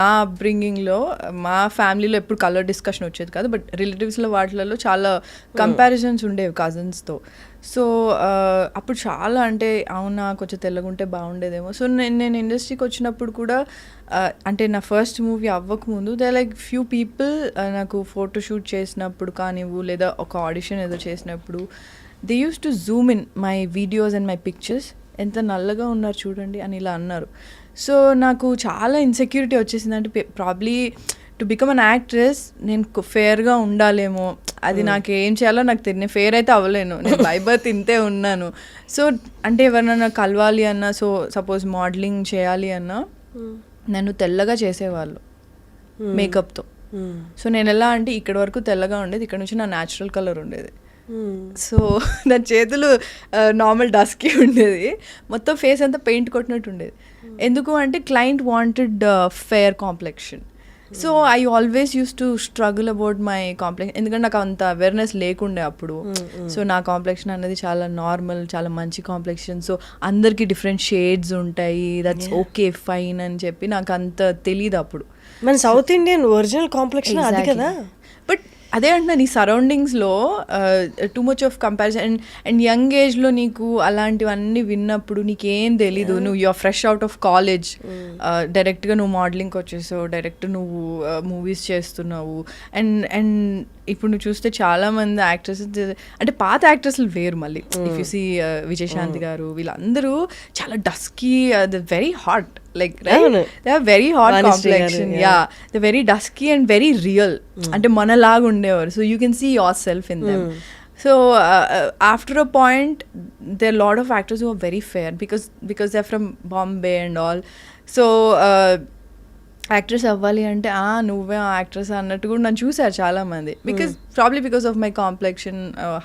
మా అప్బ్రింగింగ్లో మా ఫ్యామిలీలో ఎప్పుడు కలర్ డిస్కషన్ వచ్చేది కాదు, బట్ రిలేటివ్స్లో వాటిలలో చాలా కంపారిజన్స్ ఉండేవి కజిన్స్తో. సో అప్పుడు చాలా అంటే అవునా కొంచెం తెల్లగుంటే బాగుండేదేమో. సో నేను ఇండస్ట్రీకి వచ్చినప్పుడు కూడా అంటే నా ఫస్ట్ మూవీ అవ్వకముందు దే లైక్ ఫ్యూ పీపుల్ నాకు ఫోటోషూట్ చేసినప్పుడు కానివ్వు లేదా ఒక ఆడిషన్ ఏదో చేసినప్పుడు they used to zoom in my videos and my pictures, ఎంత నల్లగా ఉన్నారు చూడండి అని ఇలా అన్నారు. సో నాకు చాలా ఇన్సెక్యూరిటీ వచ్చేసింది. అంటే probably to become an actress నేను ఫేర్గా ఉండాలేమో, అది నాకు ఏం చేయాలో నాకు తెలియదు. ఫేర్ అయితే అవ్వలేను, నేను బై బర్త్ ఇంతే ఉన్నాను. సో అంటే ఎవరినైనా కలవాలి అన్నా, సో సపోజ్ మోడలింగ్ చేయాలి అన్నా నన్ను తెల్లగా చేసేవాళ్ళు మేకప్తో. సో నేను ఎలా అంటే ఇక్కడ వరకు తెల్లగా ఉండేది, ఇక్కడ నుంచి నా న్యాచురల్ కలర్ ఉండేది. సో నా చేతులు నార్మల్ డస్కీ ఉండేది, మొత్తం ఫేస్ అంతా పెయింట్ కొట్టినట్టు ఉండేది. ఎందుకు అంటే client wanted fair complexion. So I always use to struggle about my complexion, ఎందుకంటే నాకు అంత అవేర్నెస్ లేకుండే అప్పుడు. సో నా కాంప్లెక్షన్ అనేది చాలా నార్మల్, చాలా మంచి కాంప్లెక్షన్. సో అందరికి డిఫరెంట్ షేడ్స్ ఉంటాయి, దట్స్ ఓకే ఫైన్ అని చెప్పి నాకు అంత తెలియదు అప్పుడు. మన సౌత్ ఇండియన్ ఒరిజినల్ కాంప్లెక్షన్ అది కదా. బట్ అదే అంటున్నా, నీ సరౌండింగ్స్లో too much of comparison and young ఏజ్లో నీకు అలాంటివన్నీ విన్నప్పుడు నీకేం తెలీదు. నువ్వు you're fresh out of college, డైరెక్ట్గా నువ్వు మోడలింగ్కి వచ్చేసావు, డైరెక్ట్ నువ్వు మూవీస్ చేస్తున్నావు. అండ్ ఇప్పుడు నువ్వు చూస్తే చాలామంది యాక్టర్స్ అంటే పాత యాక్టర్స్లు వేరు. మళ్ళీ ఇఫ్ యూ సీ విజయశాంతి గారు వీళ్ళందరూ చాలా dusky, very hot, like right, they are very hot complexion, yeah, they're very dusky and very real, ante manalaga undevaru, so you can see yourself in them. So after a point there are a lot of actors who are very fair because they're from Bombay and all. So actress అవ్వాలి అంటే నువ్వే actress అన్నట్టు కూడా నన్ను చూసారు చాలామంది, because probably because of my complexion,